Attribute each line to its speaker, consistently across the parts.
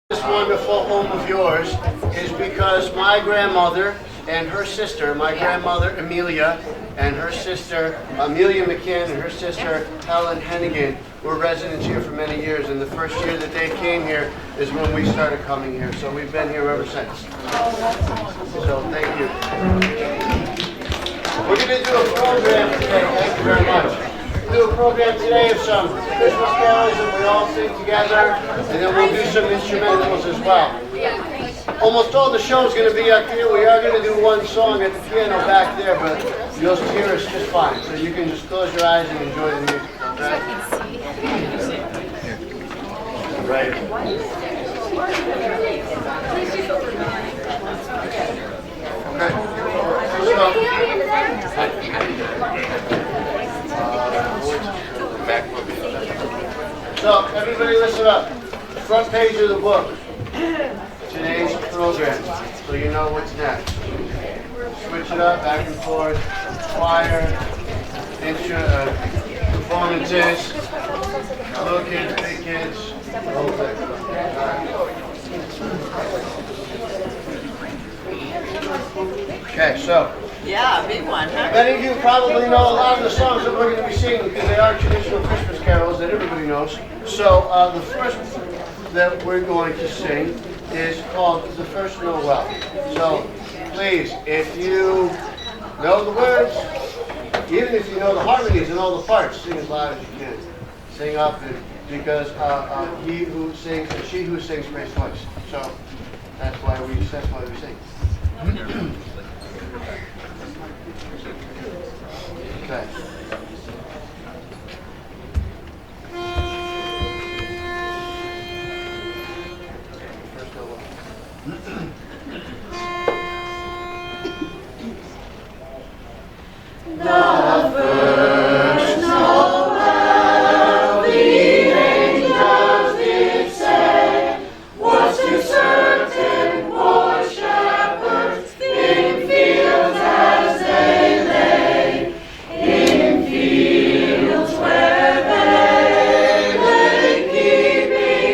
Speaker 1: This wonderful home of yours is because my grandmother and her sister, my grandmother Amelia and her sister Amelia McCann and her sister Helen Hennigan were residents here for many years, and the first year that they came here is when we started coming here, so we've been here ever since. So thank you. We're going to do a program today. Thank you very much. We'll do a program today of some Christmas carols and we all sing together, and then we'll do some instrumentals as well. Almost all the show's going to be up here. We are going to do one song at the piano back there, but you'll hear us just fine. So you can just close your eyes and enjoy the music. Right? So, everybody listen up. Front page of the book. Today's program, so you know what's next. Switch it up, back and forth. Choir, performances, little kids, big kids, the whole thing. Okay, so.
Speaker 2: Yeah, big one, huh?
Speaker 1: Many of you probably know a lot of the songs that we're going to be singing because they are traditional Christmas carols that everybody knows. So the first that we're going to sing is called The First Noel. So please, if you know the words, even if you know the harmonies and all the parts, sing as loud as you can. Sing up, because he who sings and she who sings prays twice. So that's why we sing. Okay.
Speaker 3: The first Noel, the angels did say, was to certain poor shepherds in fields as they lay, in fields where they lay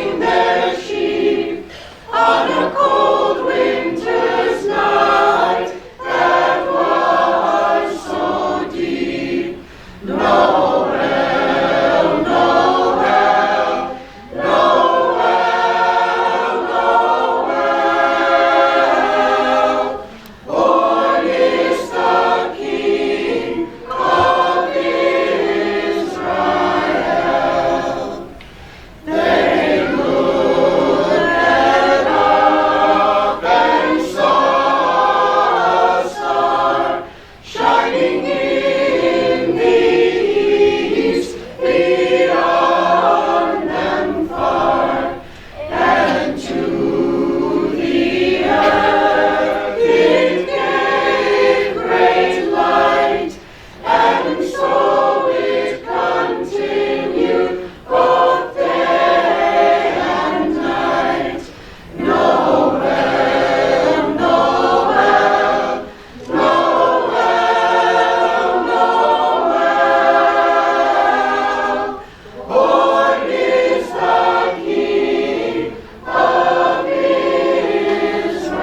Speaker 3: keeping their sheep on a cold winter's night that was so deep. Noel, Noel, Noel, Noel, born is the King of Israel. They looked up and saw a star shining in the east, beyond them far, and to the earth it gave great light, and so it continued both day and night. Noel, Noel, Noel, Noel, born is the King of Israel.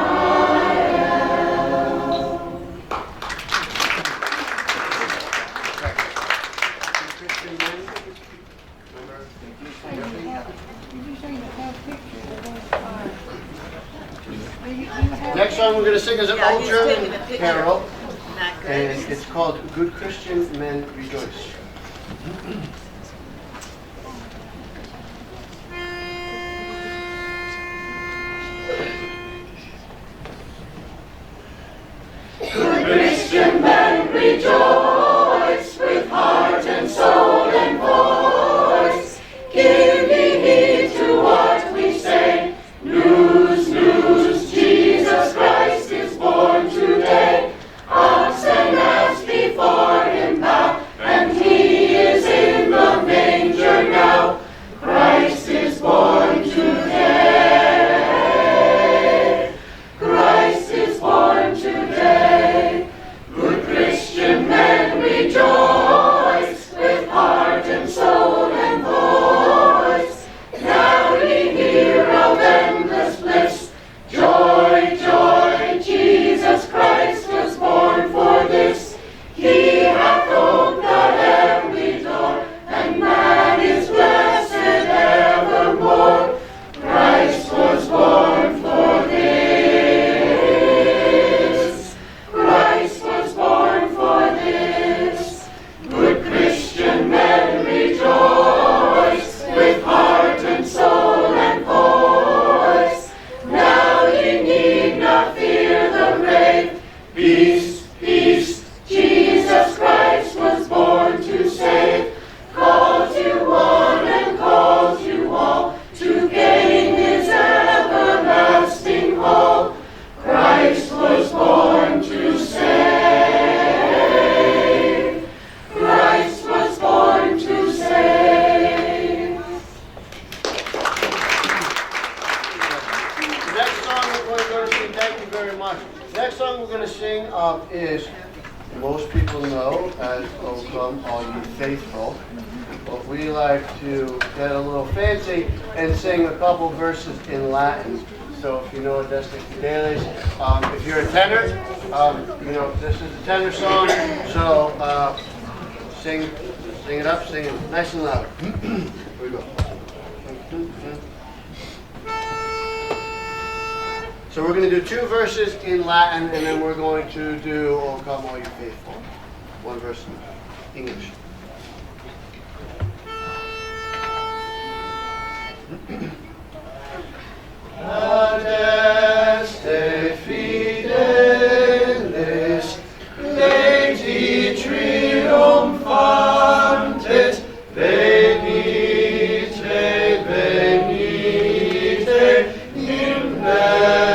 Speaker 1: Christian men. Next song we're going to sing is an
Speaker 2: Yeah,
Speaker 1: old
Speaker 2: he's
Speaker 1: German
Speaker 2: taking a picture.
Speaker 1: carol,
Speaker 2: Not good.
Speaker 1: and it's called Good Christian Men Rejoice.
Speaker 3: Good Christian men rejoice with heart and soul and voice. Give ye heed to what we say. News, news, Jesus Christ is born today. Ox and ass before him bow, and he is in the
Speaker 1: song we're going to sing is, most people know as "O Come All Ye Faithful," but we like to get a little fancy and sing a couple verses in Latin. So if you know Destic Fidelis, if you're a tenor, you know this is a tenor song. So sing it up, sing it nice and loud. Here we go. So we're going to do 2 verses in Latin, and then we're going to do "O Come All Ye Faithful." 1 verse in English. Adeste fidelis, leti triumphantes, venite, venite, in Bethlehem.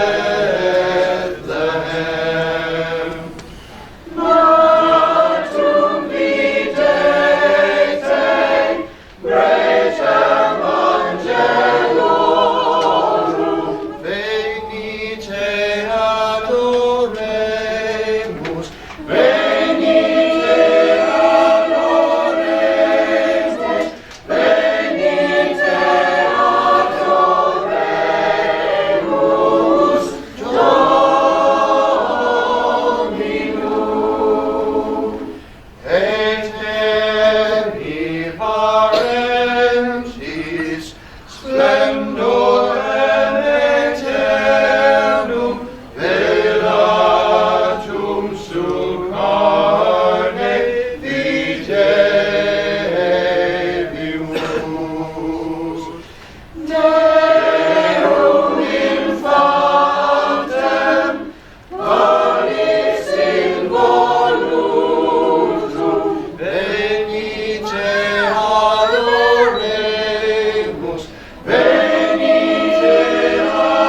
Speaker 1: Natum videte, gretem angelorum, venite adoremus, venite adoremus, venite adoremus, Dominum. Eterni parentis, splendorem eternum, velatum sub carne videmus. Deum infantem, panis in volutum, venite adoremus, venite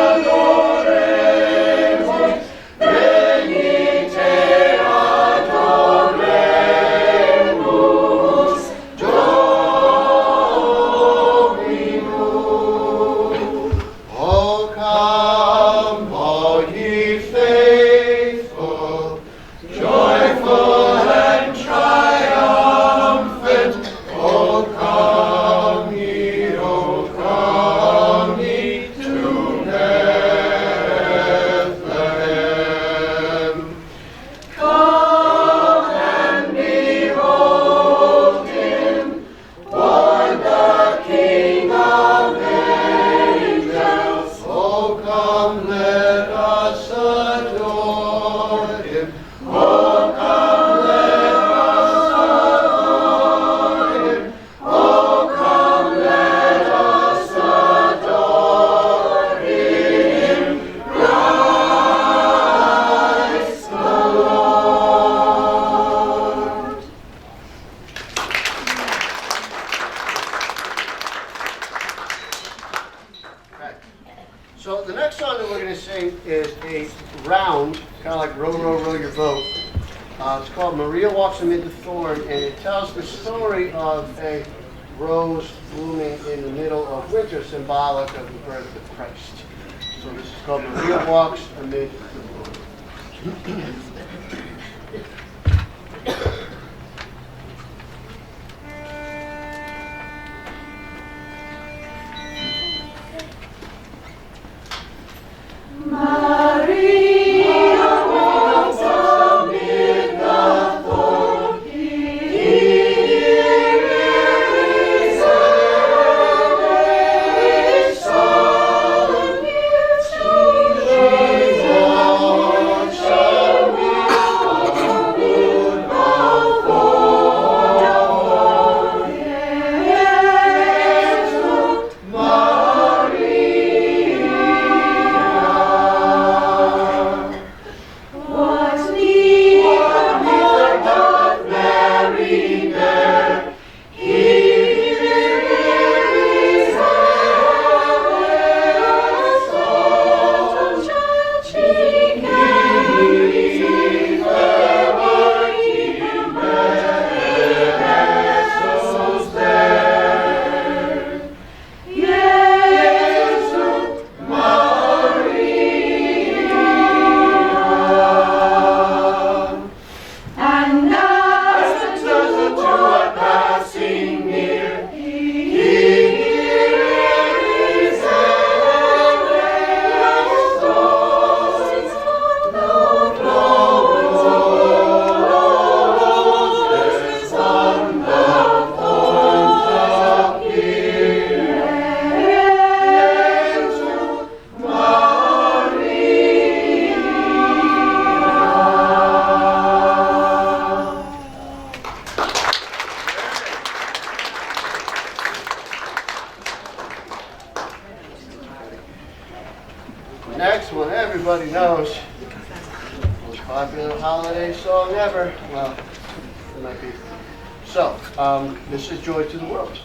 Speaker 1: adoremus, venite adoremus, Dominum. Oh, come, all ye faithful, joyful and triumphant. Oh, come ye to Bethlehem. Come and behold him, born the King of angels. Oh, come, let us adore him. Oh, come, let us adore him. Oh, come, let us adore him. Christ the Lord. Okay. So the next song that we're going to sing is a round, kind of like "Row, Row, Row Your Boat." It's called "Maria Walks Amid the Thorn," and it tells the story of a rose blooming in the middle of winter, symbolic of the birth of Christ. So this is called "Maria Walks Amid the Thorn."
Speaker 3: Maria walks amid the thorn. Here is a son. She walks amid
Speaker 1: Next one, everybody knows. Most popular holiday song ever. Well, it might be. So, this is Joy to the World.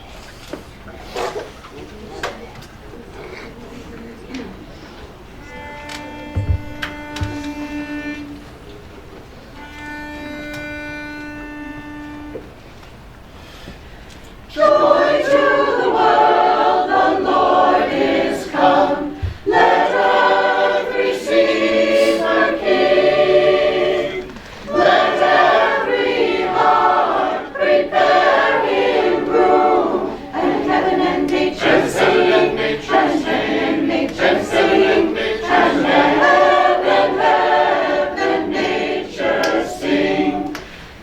Speaker 3: Joy to the world, the Lord is come. Let earth receive her King. Let every heart prepare him room. And heaven and nature sing, and heaven and nature sing, and heaven and nature sing.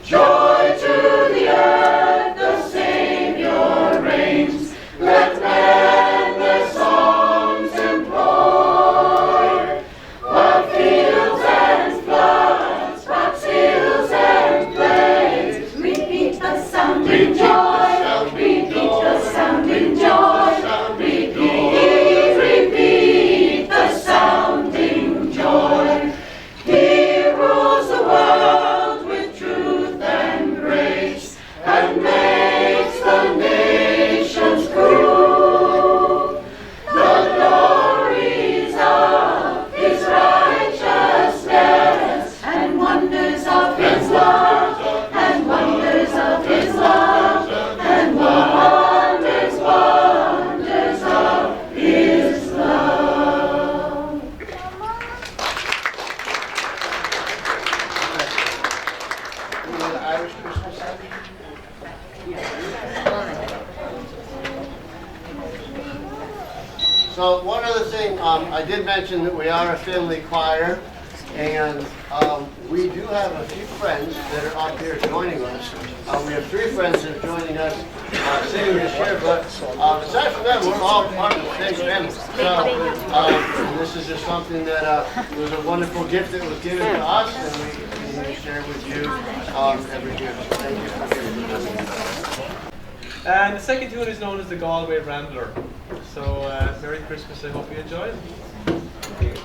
Speaker 3: Joy to the earth, the Savior reigns. Let men their songs employ. While fields and floods, rocks, hills and plains, repeat the sounding joy. Repeat the sounding joy. Repeat the sounding joy. He rules the world with truth and grace, and makes the nations prove the glories of his righteousness, and wonders of his love, and wonders of his love, and wonders of his love.
Speaker 1: You know the Irish Christmas song? So one other thing, I did mention that we are a family choir, and we do have a few friends that are up here joining us. We have 3 friends that are joining us singing this year, but aside from them, we're all part of the same family. So this is just something that was a wonderful gift that was given to us, and we share with you every year. So thank you for giving it to us.
Speaker 4: And the second tune is known as the Galway Rambler. So, Merry Christmas, I hope you enjoy it.
Speaker 3: Thank you.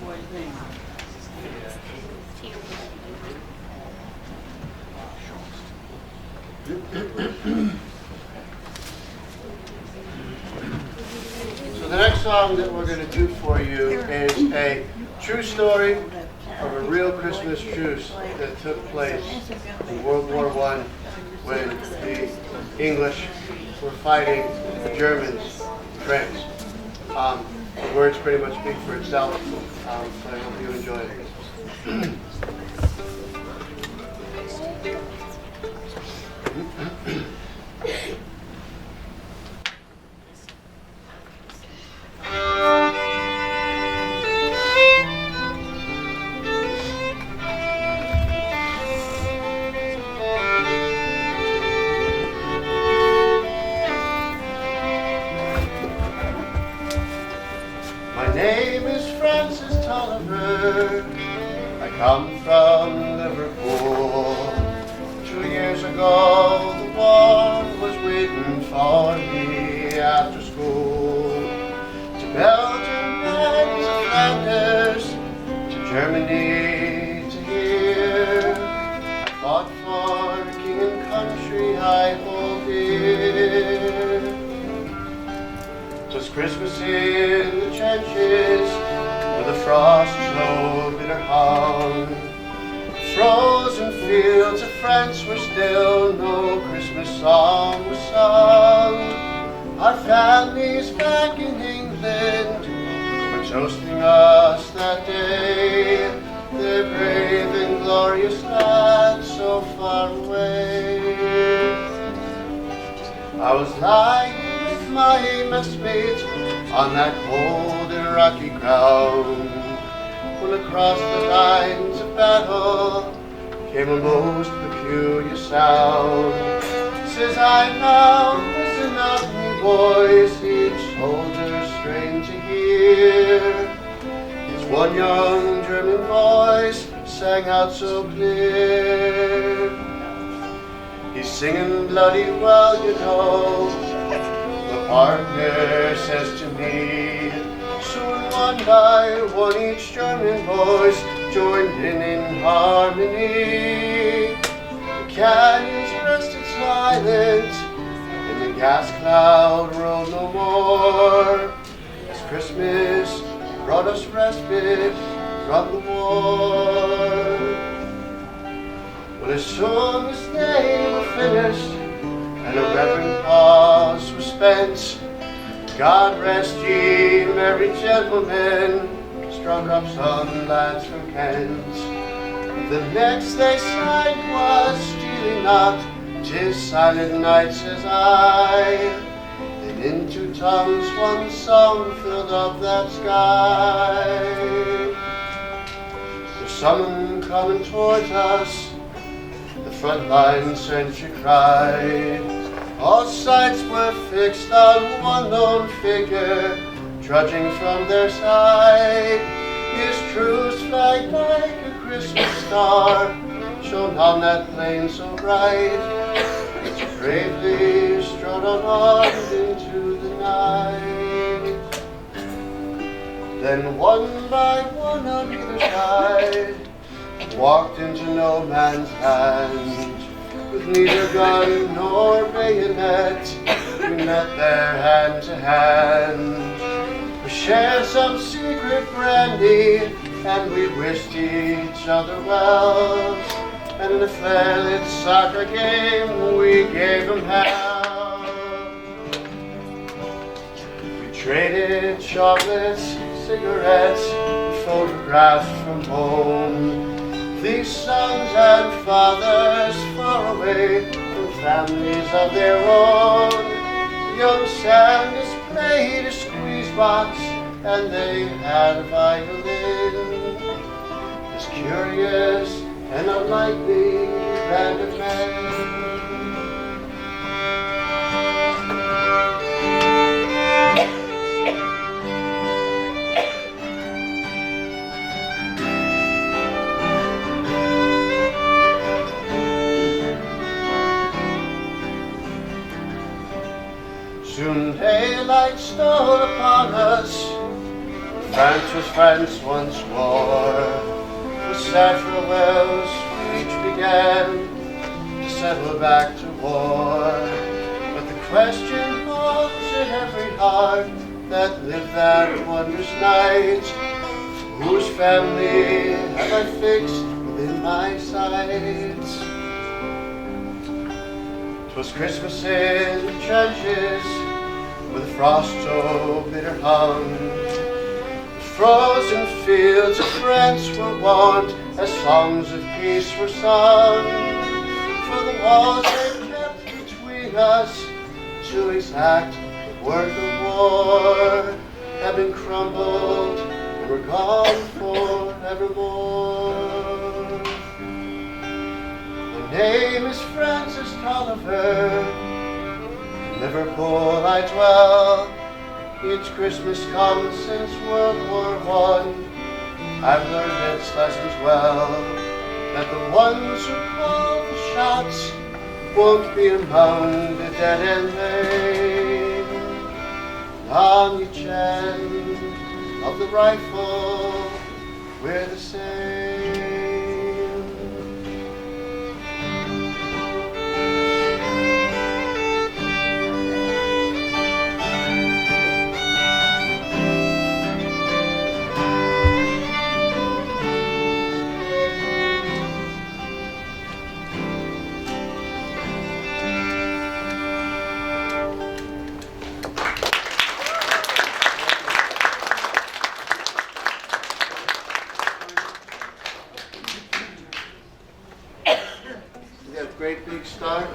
Speaker 1: So the next song that we're going to do for you is a true story of a real Christmas truce that took place in World War I when the English were fighting the Germans in France. The words pretty much speak for itself, so I hope you enjoy it. My name is Francis Tolliver. I come from Liverpool. 2 years ago, the war was waiting for me after school. To Belgium and to Flanders, to Germany, to here. I fought for king and country I hold dear. 'Twas Christmas in the trenches, where the frost so bitter hung. Frozen fields of France were still, no Christmas song was sung. Our families back in England were toasting us that day, their brave and glorious lads so far away. I was lying with my messmates on that cold and rocky ground, when across the lines of battle came a most peculiar sound. Says I, now listen up, me boys, each soldier strange to hear. His one young German voice sang out so clear. He's singing bloody well, you know. The partner says to me, soon one by one each German voice joined in harmony. The canyons rested silent, and the gas cloud rolled no more, as Christmas brought us respite from the war. Well, as soon as they were finished, and a reverent pause was spent, God rest ye merry gentlemen, struck up some lads from Kent. The next they sang was Steely Not, 'tis Silent Night, says I. Then in two tongues one song filled up that sky. There's someone coming towards us, the front line sentry cried. All sights were fixed on one lone figure, trudging from their side. His truce flag like a Christmas star shone on that plain so bright, as he bravely strode on into the night. Then one by one on either side walked into no man's land. With neither gun nor bayonet, we met there hand to hand. We shared some secret brandy, and we wished each other well. And in a fair-lit soccer game, we gave them hell. We traded chocolates, cigarettes, photographs from home. These sons and fathers far away from families of their own. Young Sanders played a squeeze box, and they had a violin. This curious and unlikely band of men. Soon daylight stole upon us, France was France once more. With sad farewells, each began to settle back to war. But the question haunts in every heart that lived that wondrous night. Whose family have I fixed within my sights? 'Twas Christmas in the trenches, where the frost so bitter hung. The frozen fields of France were warmed as songs of peace were sung. For the walls they kept between us to exact the work of war have been crumbled and were gone forevermore. My name is Francis Tolliver. In Liverpool I dwell. Each Christmas comes since World War I. I've learned its lessons well. That the ones who call the shots won't be among the dead and vain. On each end of the rifle, we're the same. Great big star.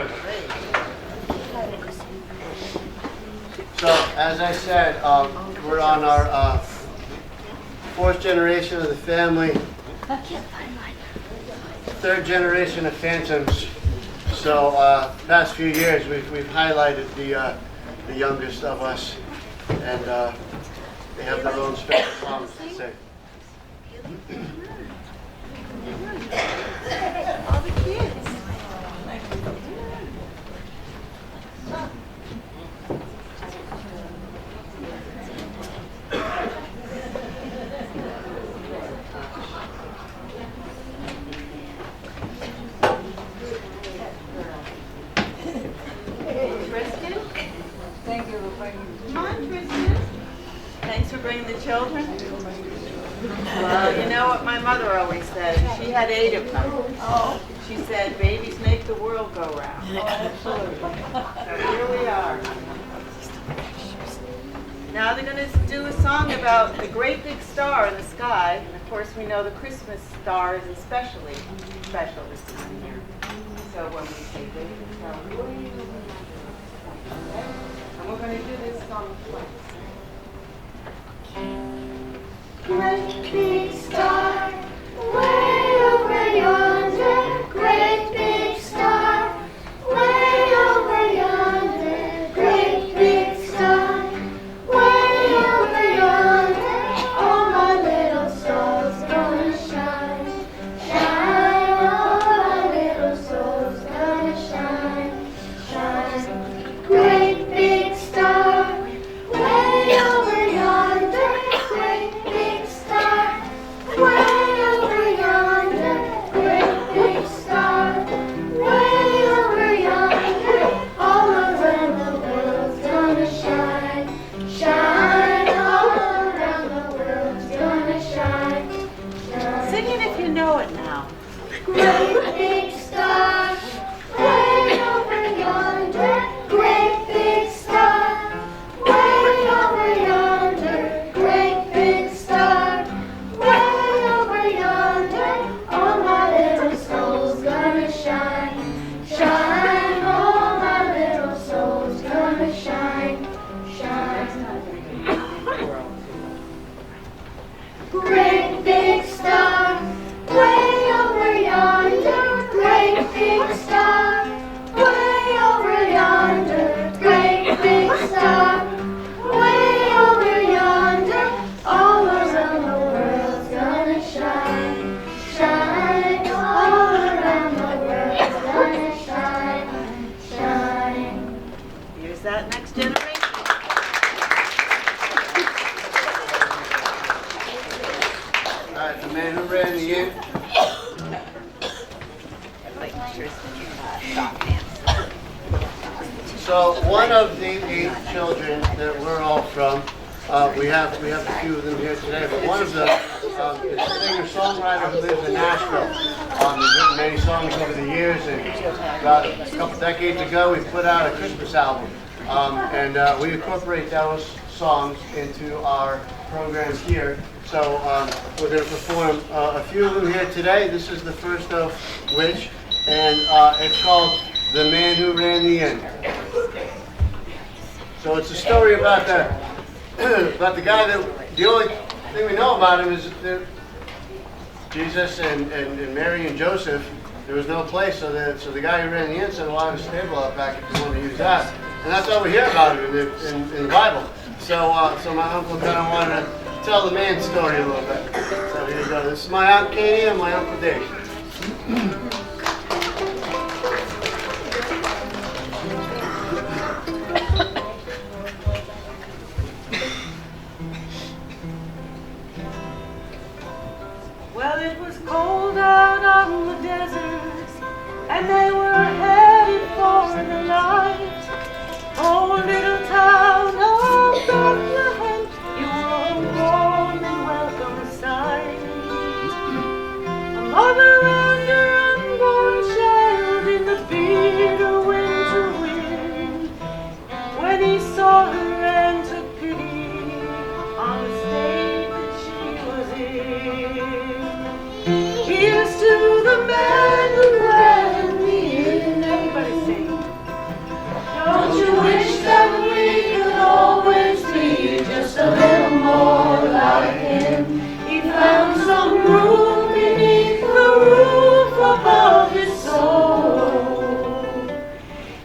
Speaker 1: So, as I said, we're on our fourth generation of the family, third generation of phantoms. So, past few years, we've highlighted the youngest of us, and they have their own special songs to sing.
Speaker 2: All the kids. Tristan?
Speaker 3: Thank you for bringing.
Speaker 2: Come on, Tristan. Thanks for bringing the children. Well, you know what my mother always said? She had 8 of them.
Speaker 3: Oh,
Speaker 2: She said, babies make the world go round.
Speaker 3: absolutely.
Speaker 2: So here we are. Now they're going to do a song about the great big star in the sky. And of course, we know the Christmas star is especially special this time of year. So when we say baby star, and we're going to do this song twice.
Speaker 5: Great big star, way over yonder. Great big star, way over yonder. Great big star, way over yonder. All my little stars gonna shine, shine. All my little souls gonna shine, shine. Great big star, way over yonder.
Speaker 1: So one of the 8 children that we're all from, we have a few of them here today, but one of them is a singer-songwriter who lives in Nashville. He's written many songs over the years, and about a couple decades ago, we put out a Christmas album. And we incorporate those songs into our program here. So we're going to perform a few of them here today. This is the first of which, and it's called "The Man Who Ran the Inn." So it's a story about the guy that the only thing we know about him is that Jesus and Mary and Joseph. There was no place, so the guy who ran the inn said, "Well, I have a stable out back if you want to use that." And that's all we hear about him in the Bible. So my uncle kind of wanted to tell the man story a little bit. So here you go. This is my Aunt Katie and my Uncle Dave.
Speaker 6: Well, it was cold out on the desert, and they were headed for the light. Oh, little town of Bethlehem, you were a warm and welcome sight. A mother and her unborn child in the bitter winter wind. When he saw her and took pity on the state that she was in. Here's to the man who ran the inn. Everybody sing. Don't you wish that we could always be just a little more like him? He found some room beneath the roof above his soul.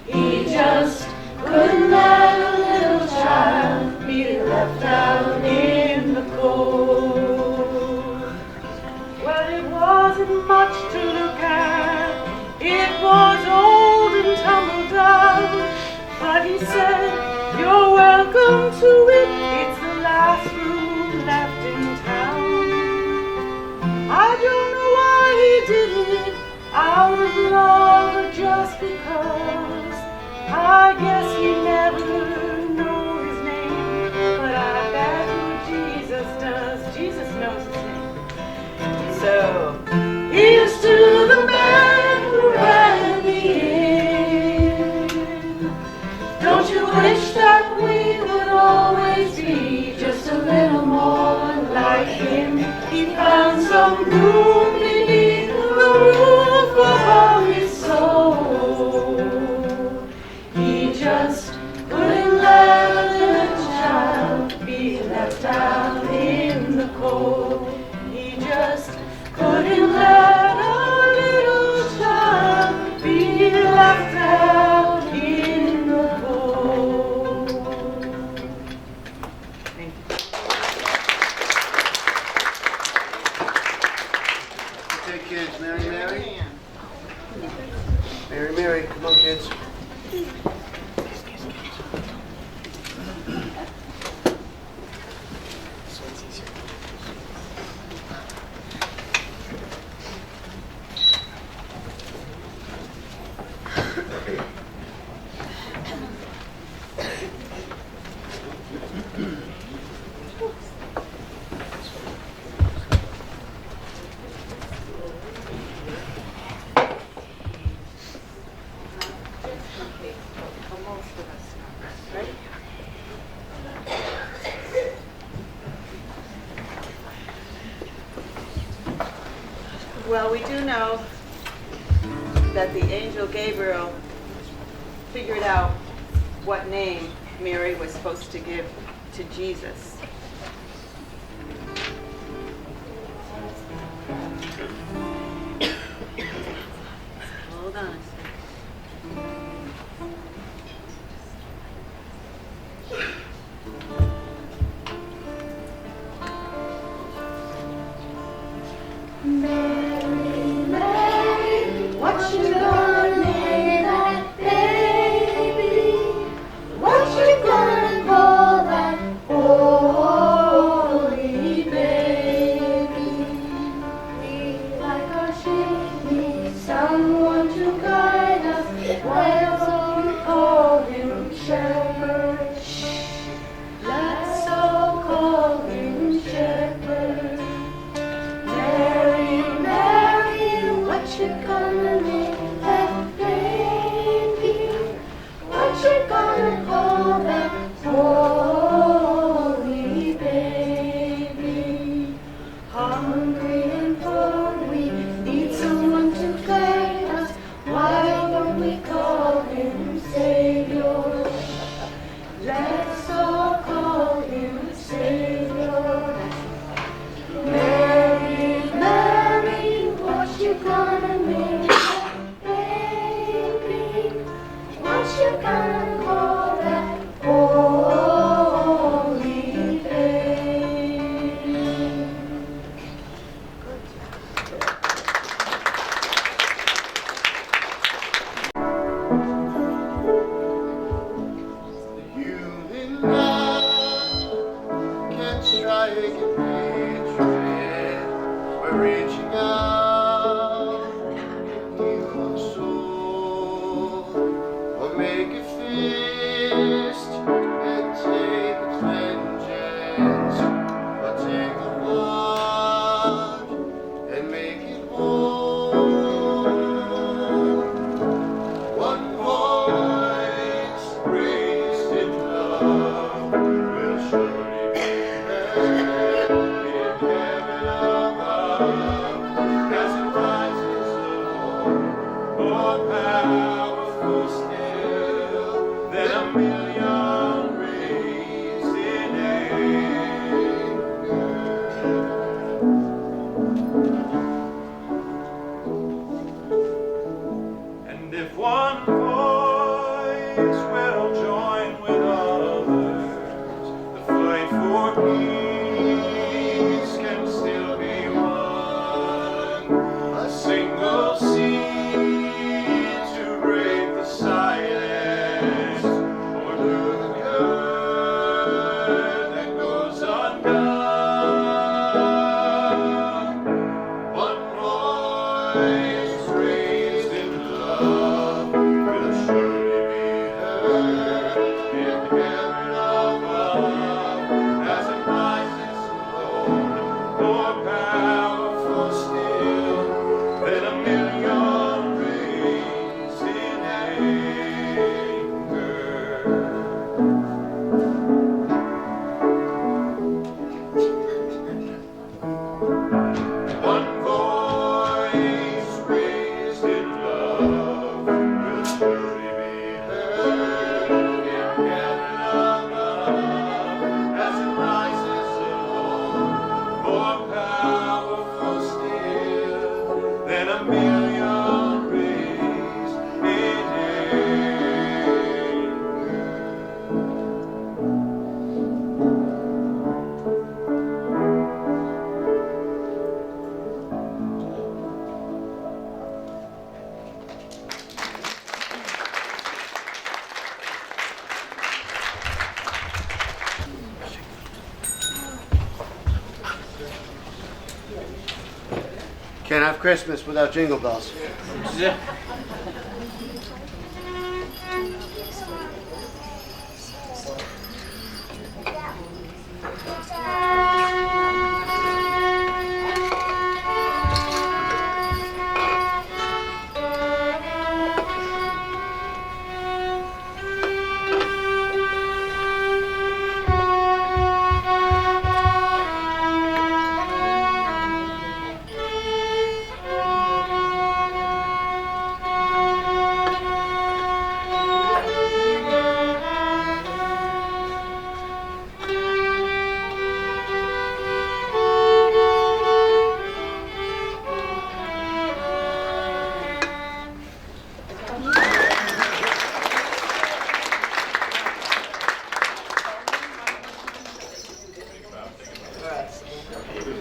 Speaker 6: He just couldn't let a little child be left out in the cold. Well, it wasn't much to look at. It was old and tumbled down. But he said, "You're welcome to it. It's the last room left in town." I don't know why he did it, out of love or just because. I guess he never knew his name, but I bet who Jesus does. Jesus knows his name. So, here's to the man who ran the inn. Don't you wish that we would always be just a little more like him? He found some room beneath the roof above his soul. He just couldn't let a little child be left out in the cold. He just couldn't let a little child be left out in the cold. Thank you.
Speaker 1: Okay, kids. Mary. Mary. Come on, kids.
Speaker 2: Well, we do know that the angel Gabriel figured out what name Mary was supposed to give to Jesus. Hold on a second.
Speaker 5: Mary, what you gonna name that baby? What you gonna call that holy baby? We like our sheep need someone to guide us. Well, so we call him
Speaker 1: like a patriot. We're reaching out, heal the soul. We'll make a fist and take its vengeance. We'll take a heart and make it whole. One voice raised in love will surely be heard in heaven above as it rises alone, more powerful still than a million raised in anger. And if one voice will join with others, the fight for peace can still be won. A single seed to break the silence, or do the good that goes undone. One voice raised in love will surely be heard in heaven above as it rises alone, more powerful still than a million raised in anger. One voice raised in love will surely be heard in heaven above as it rises alone, more powerful still than a million raised in anger. Can't have Christmas without jingle bells.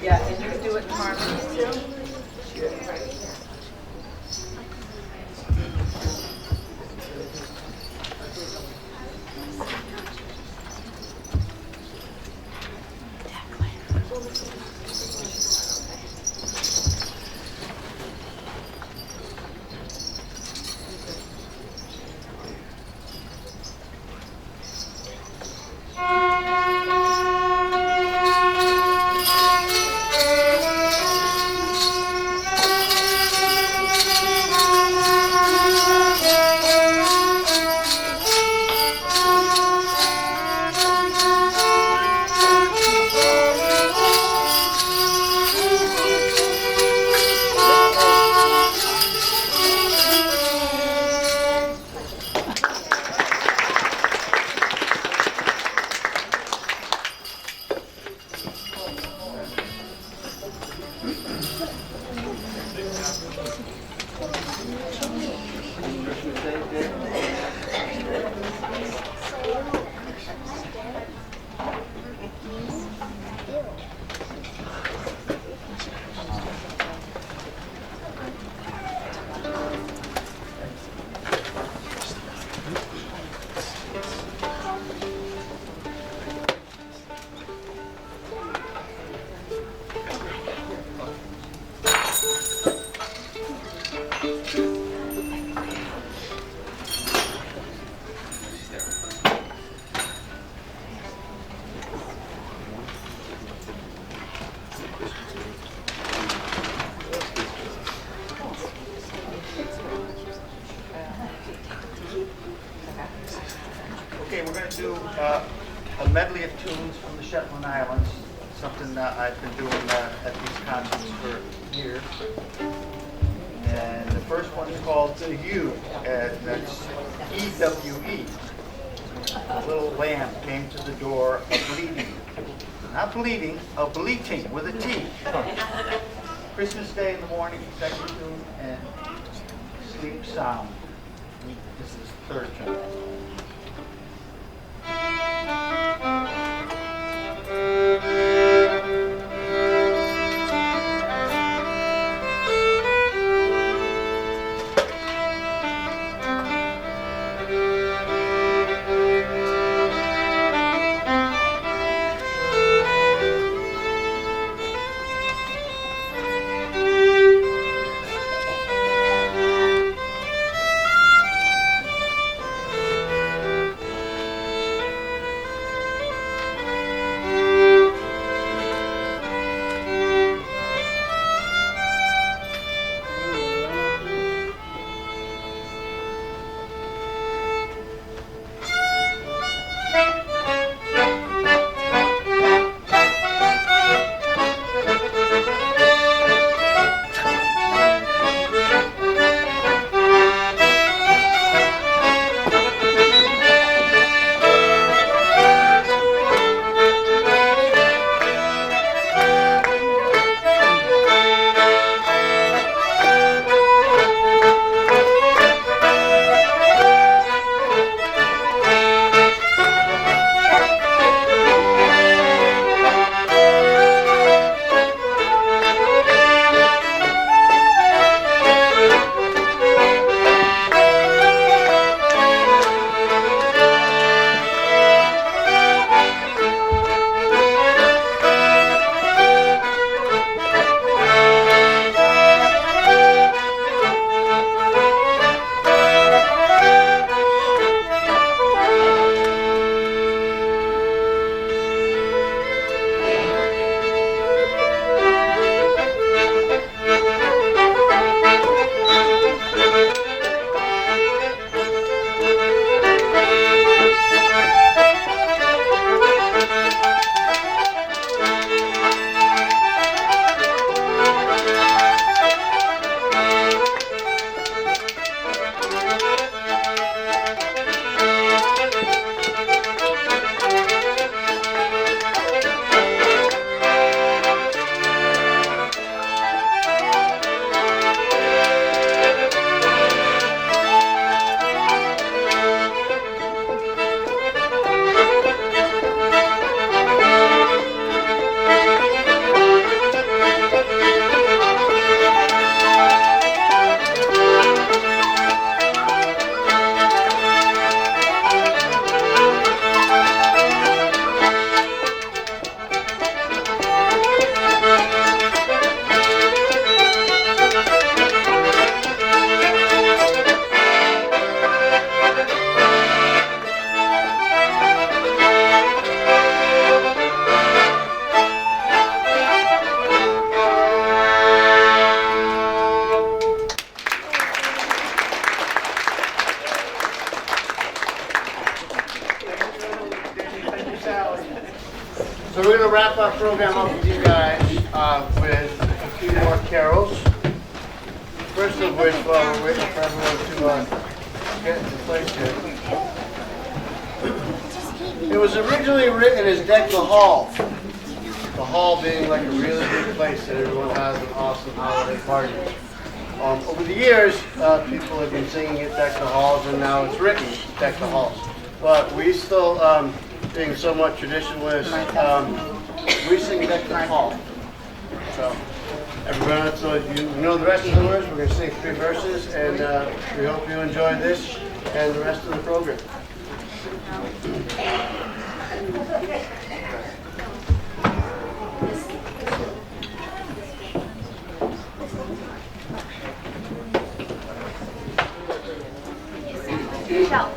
Speaker 2: Yeah, and you can do it in harmony too.
Speaker 7: a medley of tunes from the Shetland Islands, something that I've been doing at these concerts for years. And the first one's called The U, and that's E-W-E. A little lamb came to the door a-bleating. Not bleeding, a-bleating with a T. Christmas Day in the morning, second tune, and Sleep Sound. This is the third tune.
Speaker 1: So we're going to wrap our program up with you guys with a few more carols. First of which, while we're waiting for everyone to get into place here. It was originally written as Deck the Hall. The hall being like a really big place that everyone has an awesome holiday party. Over the years, people have been singing it Deck the Halls, and now it's written Deck the Halls. But we still, being somewhat traditionalist, we sing Deck the Hall. So, everyone, so you know the rest of the words. We're going to sing 3 verses, and we hope you enjoy this and the rest of the program.
Speaker 5: Shout.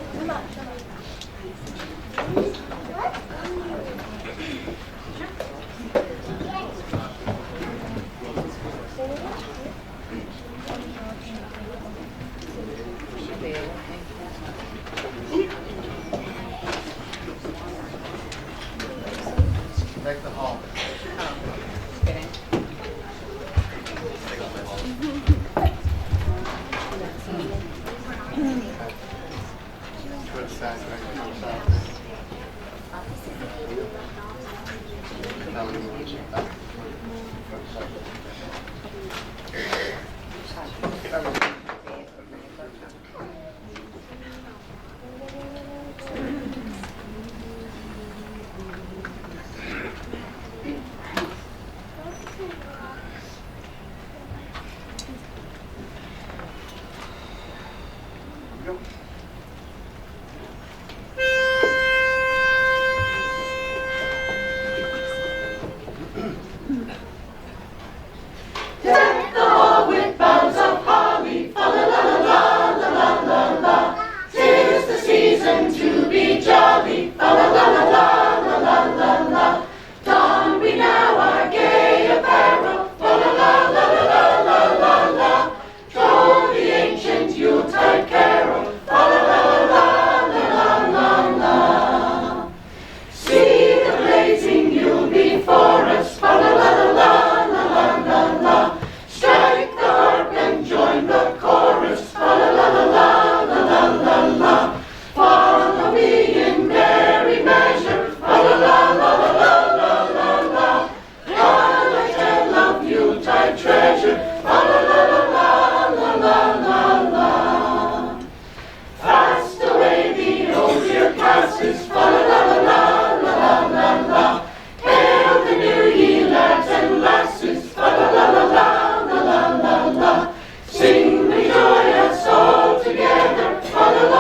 Speaker 1: how many minutes.
Speaker 3: Deck the hall with boughs of holly, fa la la la la la la la. 'Tis the season to be jolly, fa la la la la la la la. Don we now our gay apparel, fa la la la la la la la. Troll the ancient Yuletide carol, fa la la la la la la. See the blazing Yule before us, fa la la la la la la. Strike the harp and join the chorus, fa la la la la la la. Follow me in merry measure, fa la la la la la la. While I tell of Yuletide treasure, fa la la la la la. Fast away the old year passes, fa la la la. Hail the new ye lads and lasses, fa la la. Sing we joy us all together, fa la.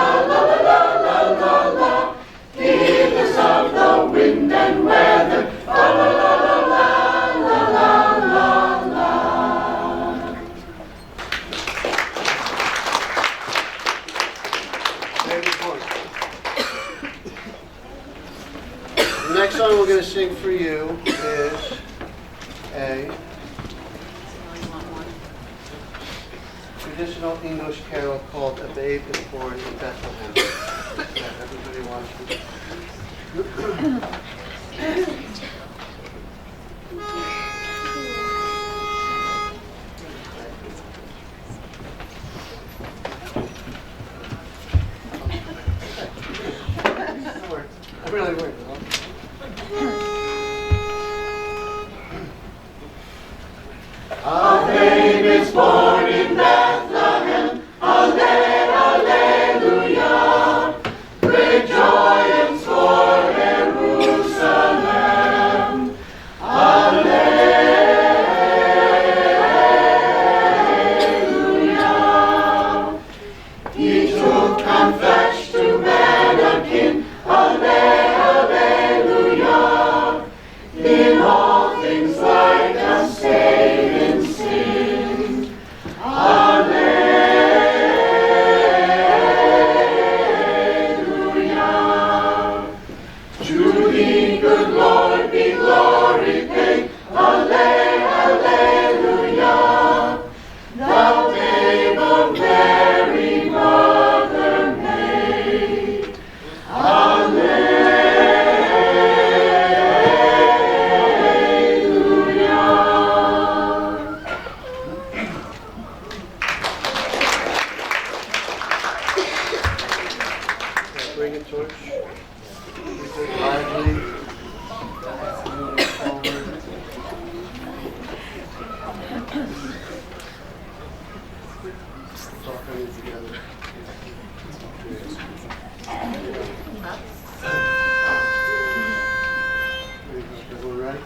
Speaker 3: Heedless of the wind and weather, fa la.
Speaker 1: David Point. The next song we're going to sing for you is a traditional English carol called A Babe is Born in Bethlehem. That everybody wants to. I really worried.
Speaker 3: A babe is born in Bethlehem, Alleluia. Great joyance for Jerusalem, Alleluia. He took and fetched to man a king, Alleluia. In all things like a saving sin, Alleluia. To thee, good Lord, be glory paid, Alleluia. Thou babe of Mary, mother made, Alleluia.
Speaker 1: Bring a torch. Lively. Moving forward. It's all coming together. Everyone ready?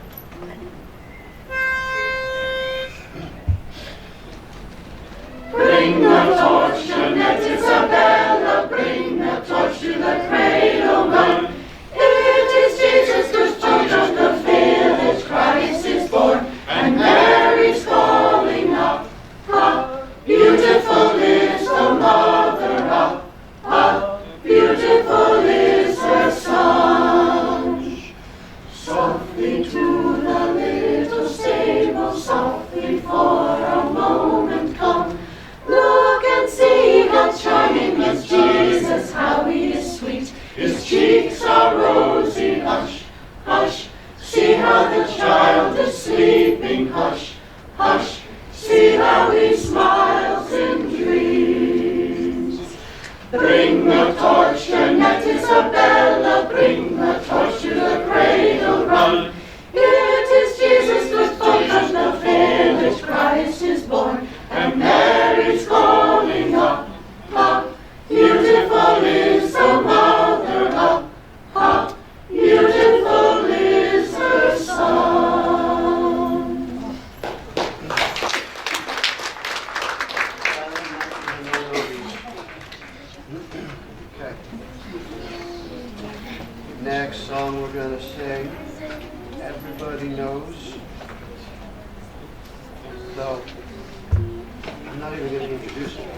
Speaker 3: Bring the torch, Jeanette Isabella, bring the torch to the cradle run. It is Jesus, whose church of the village Christ is born, and Mary's calling up, up. Beautiful is the mother, up, up. Beautiful is her son. Softly to the little stable, softly for a moment come. Look and see how charming is Jesus, how he is sweet. His cheeks are rosy, hush, hush. See how the child is sleeping, hush, hush. See how he smiles in dreams. Bring the torch, Jeanette Isabella, bring the torch to the cradle run. It
Speaker 1: though I'm not even going to introduce him.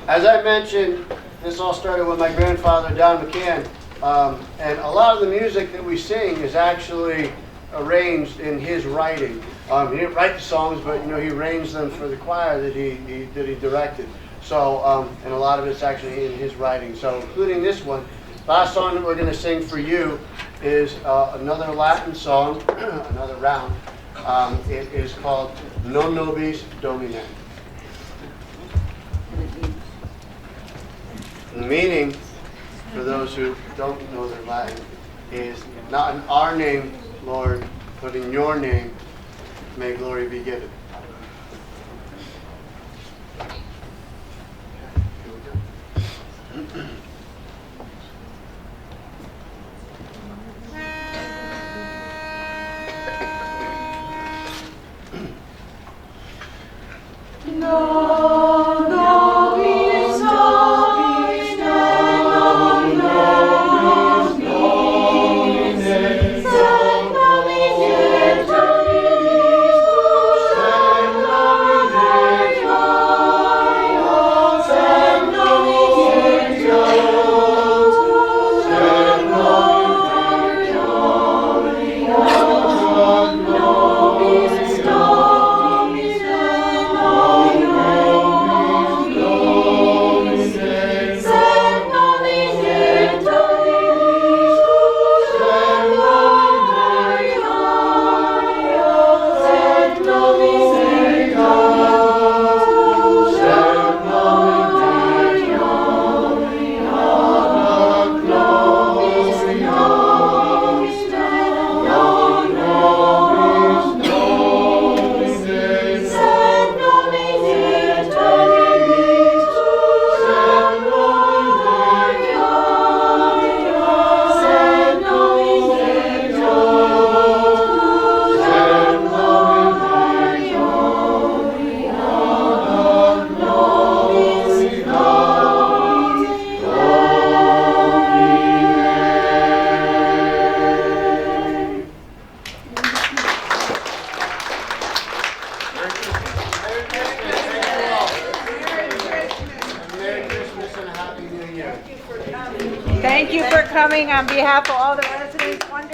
Speaker 1: As I mentioned, this all started with my grandfather, Don McCann, and a lot of the music that we sing is actually arranged in his writing. He didn't write the songs, but he arranged them for the choir that he directed. So, and a lot of it's actually in his writing. So, including this one, last song that we're going to sing for you is another Latin song, another round. It is called Non Nobis Domine. The meaning, for those who don't know their Latin, is not in our name, Lord, but in your name, may glory be given.
Speaker 6: No, no, bis, no, bis, no, no, no, no, no, no, no, no, Thank you for coming on behalf of all the residents. Wonderful.